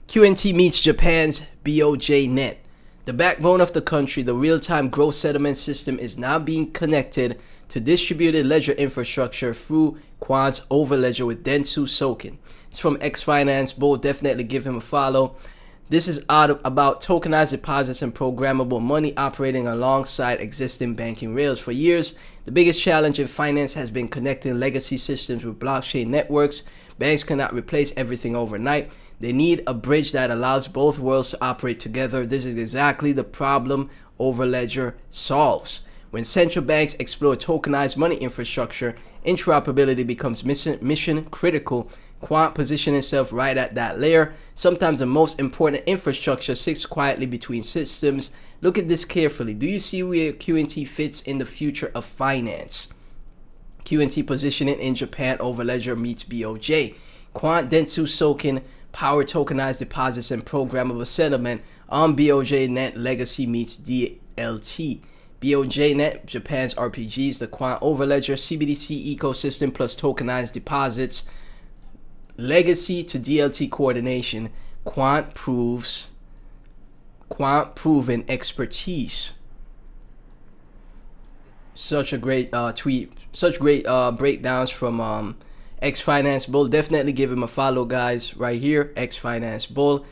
QNT meets Japan's BOJ net. The backbone of the country, the real-time gross settlement system, is now being connected to distributed ledger infrastructure through Quant's overledger with Dentsu Soken. It's from X-Finance Bull. Definitely give him a follow. This is about tokenized deposits and programmable money operating alongside existing banking rails. For years, the biggest challenge in finance has been connecting legacy systems with blockchain networks. Banks cannot replace everything overnight. They need a bridge that allows both worlds to operate together. This is exactly the problem Overledger solves. When central banks explore tokenized money infrastructure, interoperability becomes mission critical. Quant positions itself right at that layer. Sometimes the most important infrastructure sits quietly between systems. Look at this carefully. Do you see where QNT fits in the future of finance? QNT positioning in Japan, Overledger meets BOJ. Quant Dentsu Soken power tokenized deposits and programmable settlement on BOJ net. Legacy meets DLT. BOJ net, Japan's RPGs, the Quant Overledger CBDC ecosystem plus tokenized deposits. Legacy to DLT coordination. Quant proven expertise. Such a great tweet. Such great breakdowns from X-Finance Bull. Definitely give him a follow, guys, right here. X-Finance Bull.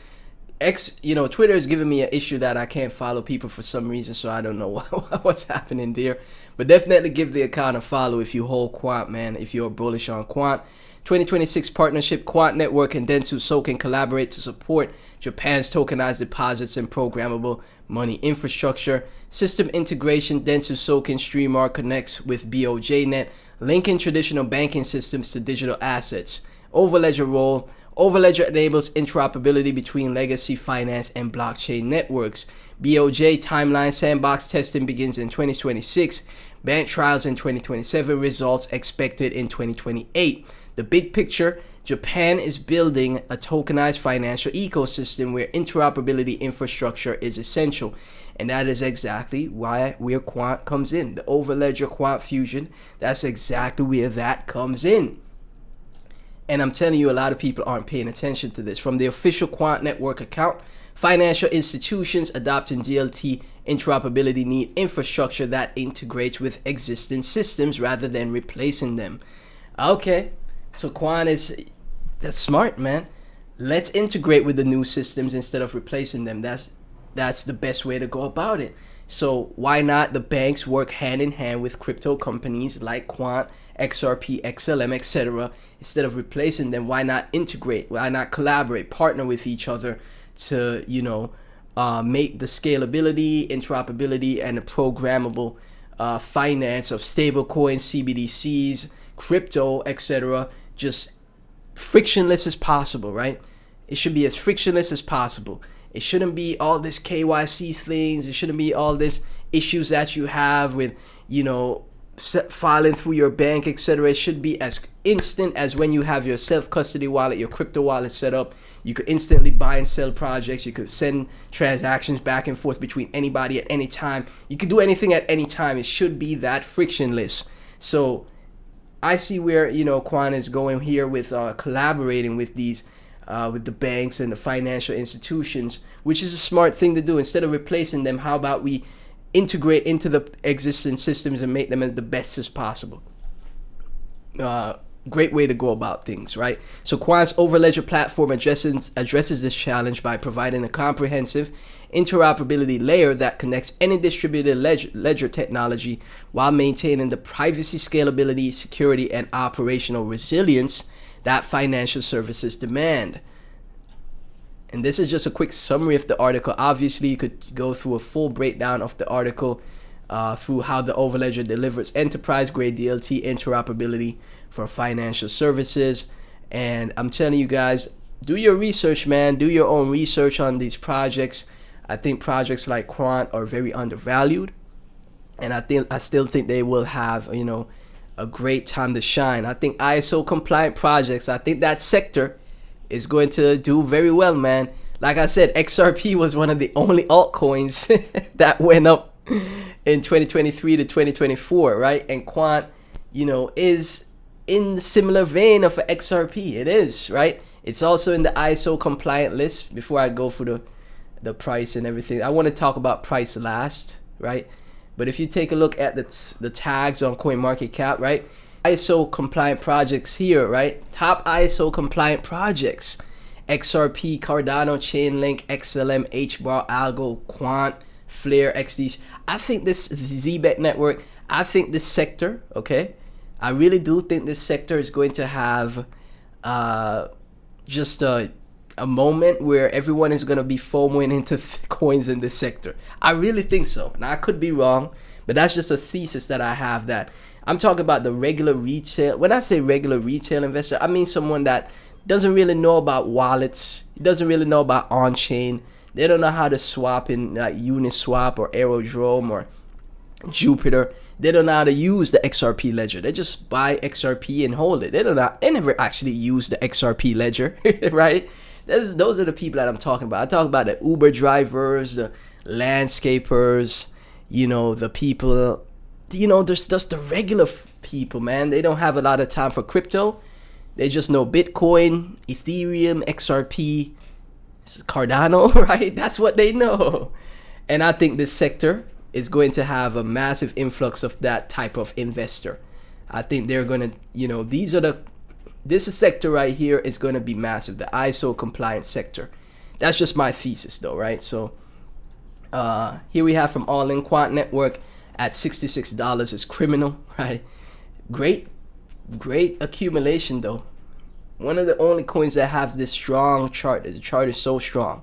Twitter is giving me an issue that I can't follow people for some reason, so I don't know what's happening there. But definitely give the account a follow if you hold Quant, man, if you're bullish on Quant. 2026 partnership, Quant Network and Dentsu Soken collaborate to support Japan's tokenized deposits and programmable money infrastructure. System integration, Dentsu Soken Streamar connects with BOJ net, linking traditional banking systems to digital assets. Overledger role. Overledger enables interoperability between legacy finance and blockchain networks. BOJ timeline sandbox testing begins in 2026. Bank trials in 2027. Results expected in 2028. The big picture, Japan is building a tokenized financial ecosystem where interoperability infrastructure is essential. And that is exactly where Quant comes in. The Overledger Quant fusion, that's exactly where that comes in. And I'm telling you, a lot of people aren't paying attention to this. From the official Quant Network account, financial institutions adopting DLT interoperability need infrastructure that integrates with existing systems rather than replacing them. Okay, so Quant that's smart, man. Let's integrate with the new systems instead of replacing them. That's the best way to go about it. So why not the banks work hand in hand with crypto companies like Quant, XRP, XLM, etc. Instead of replacing them? Why not integrate? Why not collaborate, partner with each other to, make the scalability, interoperability, and the programmable finance of stablecoins, CBDCs, crypto, etc. just frictionless as possible, right? It should be as frictionless as possible. It shouldn't be all this KYC things. It shouldn't be all this issues that you have with, filing through your bank, etc. It should be as instant as when you have your self-custody wallet, your crypto wallet set up. You could instantly buy and sell projects. You could send transactions back and forth between anybody at any time. You could do anything at any time. It should be that frictionless. So I see where, Quant is going here with collaborating with these with the banks and the financial institutions, which is a smart thing to do. Instead of replacing them, how about we integrate into the existing systems and make them as the best as possible? Great way to go about things, right? So Quant's Overledger platform addresses this challenge by providing a comprehensive interoperability layer that connects any distributed ledger technology while maintaining the privacy, scalability, security, and operational resilience that financial services demand. And this is just a quick summary of the article. Obviously, you could go through a full breakdown of the article through how the Overledger delivers enterprise-grade DLT interoperability for financial services. And I'm telling you guys, do your research, man. Do your own research on these projects. I think projects like Quant are very undervalued, and I still think they will have, a great time to shine. I think ISO compliant projects, I think that sector is going to do very well, man. Like I said, XRP was one of the only altcoins that went up in 2023 to 2024, right? And Quant, is in the similar vein of XRP. It is, right? It's also in the ISO compliant list. Before I go for the price and everything, I want to talk about price last, right? But if you take a look at the tags on CoinMarketCap, right? ISO compliant projects here, right? Top ISO compliant projects: XRP, Cardano, Chainlink, XLM, HBAR, Algo, Quant, Flare, XDs. I think this ZBET network, I think this sector, okay, I really do think this sector is going to have just a moment where everyone is going to be FOMOing into coins in this sector. I really think so. Now, I could be wrong, but that's just a thesis that I have. That I'm talking about the regular retail. When I say regular retail investor, I mean someone that doesn't really know about wallets, doesn't really know about on-chain. They don't know how to swap in like Uniswap or Aerodrome or Jupiter. They don't know how to use the XRP ledger. They just buy XRP and hold it. They never actually use the XRP ledger, right? Those are the people that I'm talking about. I talk about the Uber drivers, the landscapers, the people, there's just the regular people, man. They don't have a lot of time for crypto. They just know Bitcoin, Ethereum, XRP, Cardano, right? That's what they know. And I think this sector is going to have a massive influx of that type of investor. I think they're going to, this sector right here is going to be massive, the ISO compliant sector. That's just my thesis though, right? So here we have from All In Quant Network at $66 is criminal, right? Great accumulation though. One of the only coins that has this strong chart. The chart is so strong.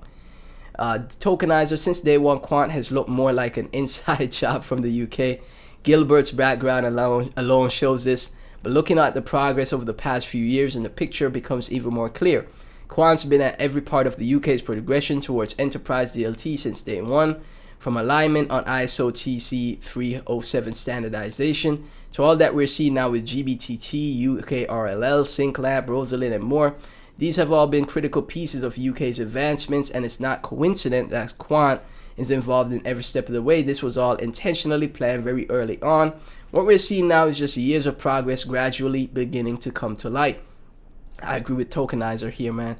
Tokenizer, since day one, Quant has looked more like an inside job from the UK. Gilbert's background alone shows this. But looking at the progress over the past few years, and the picture becomes even more clear. Quant's been at every part of the UK's progression towards enterprise DLT since day one, from alignment on ISO TC 307 standardization to all that we're seeing now with GBTT, UK RLL, SyncLab, Rosalind, and more. These have all been critical pieces of UK's advancements, and it's not coincident that Quant is involved in every step of the way. This was all intentionally planned very early on. What we're seeing now is just years of progress gradually beginning to come to light. I agree with Tokenizer here, man.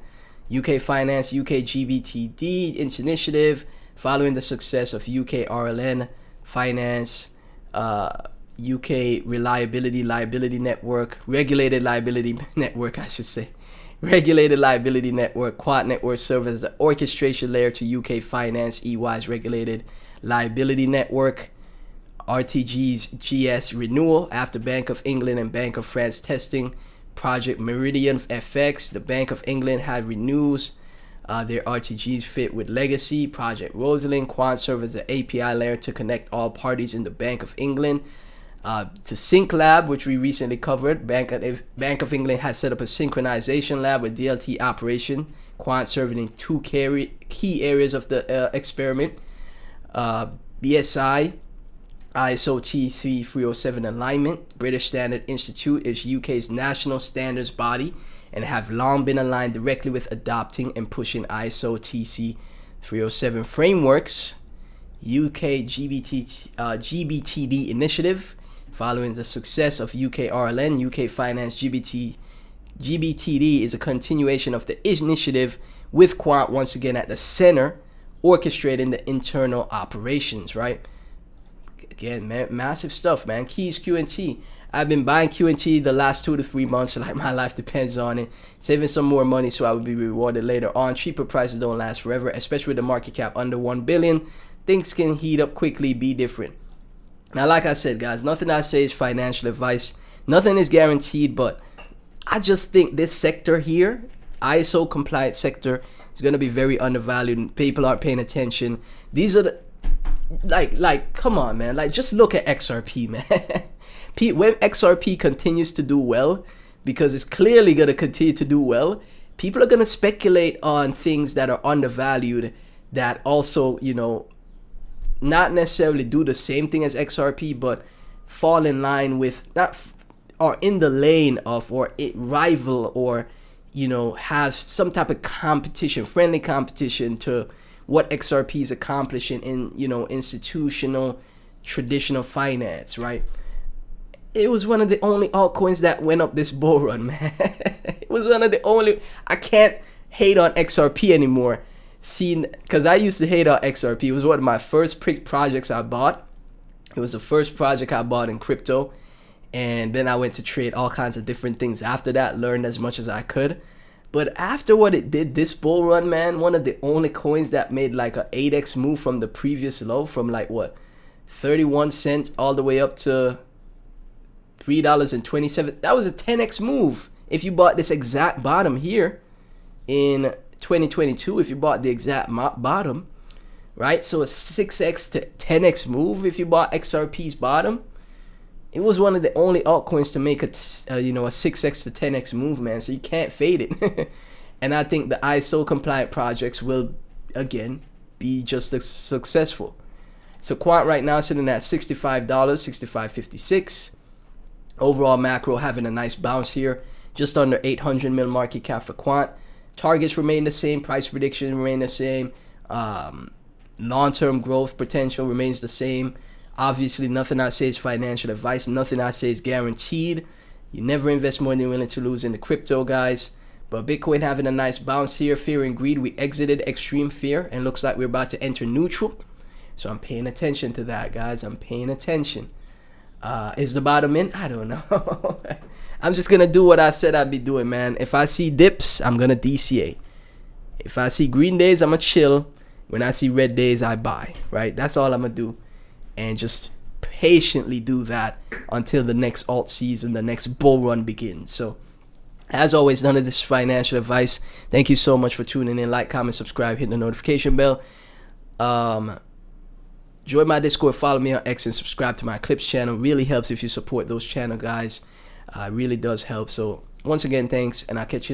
UK Finance, UK GBTD initiative, following the success of UK RLN Finance, UK Liability Network, Regulated Liability Network, I should say. Regulated Liability Network, Quant Network serves as an orchestration layer to UK Finance, EY's Regulated Liability Network. RTG's GS renewal after Bank of England and Bank of France testing Project Meridian FX. The Bank of England had renews their RTGs fit with Legacy. Project Rosalind, Quant serves as an API layer to connect all parties in the Bank of England. To SyncLab, which we recently covered, Bank of England has set up a synchronization lab with DLT operation. Quant serving in two key areas of the experiment. BSI, ISO TC 307 alignment. British Standard Institute is UK's national standards body and have long been aligned directly with adopting and pushing ISO TC 307 frameworks. UK GBTD initiative, following the success of UK RLN, UK Finance GBTD is a continuation of the initiative with Quant once again at the center, orchestrating the internal operations, right? Again, man, massive stuff, man. Keys QNT. I've been buying QNT the last 2 to 3 months, like my life depends on it. Saving some more money so I will be rewarded later on. Cheaper prices don't last forever, especially with the market cap under 1 billion. Things can heat up quickly, be different. Now, like I said, guys, nothing I say is financial advice. Nothing is guaranteed, but I just think this sector here, ISO compliant sector, is going to be very undervalued. People aren't paying attention. These are the like come on, man, like just look at XRP, man. When XRP continues to do well, because it's clearly going to continue to do well, people are going to speculate on things that are undervalued that also, not necessarily do the same thing as XRP, but fall in line with, or in the lane of, or it rival, or has some type of competition, friendly competition to what XRP is accomplishing in, institutional, traditional finance, right? It was one of the only altcoins that went up this bull run, man. It was one of the only. I can't hate on XRP anymore. Because I used to hate on XRP. It was one of my first projects I bought. It was the first project I bought in crypto. And then I went to trade all kinds of different things after that, learned as much as I could. But after what it did this bull run, man, one of the only coins that made like a 8x move from the previous low, from like what, 31 cents all the way up to $3.27. That was a 10x move. If you bought this exact bottom here in 2022, if you bought the exact bottom, right? So a 6x to 10x move if you bought XRP's bottom. It was one of the only altcoins to make a 6x to 10x move, man. So you can't fade it. And I think the ISO compliant projects will again be just as successful. So Quant right now sitting at $65, $65.56. Overall macro having a nice bounce here, just under 800 mil market cap for Quant. Targets remain the same, price predictions remain the same, long-term growth potential remains the same. Obviously, nothing I say is financial advice. Nothing I say is guaranteed. You never invest more than you're willing to lose in the crypto, guys. But Bitcoin having a nice bounce here. Fear and greed. We exited extreme fear and looks like we're about to enter neutral. So I'm paying attention to that, guys. I'm paying attention. Is the bottom in? I don't know. I'm just going to do what I said I'd be doing, man. If I see dips, I'm going to DCA. If I see green days, I'm going to chill. When I see red days, I buy, right? That's all I'm going to do. And just patiently do that until the next alt season, the next bull run begins. So, as always, none of this is financial advice. Thank you so much for tuning in. Like, comment, subscribe, hit the notification bell. Join my Discord, follow me on X, and subscribe to my Clips channel. Really helps if you support those channel, guys. It really does help. So, once again, thanks, and I'll catch you in the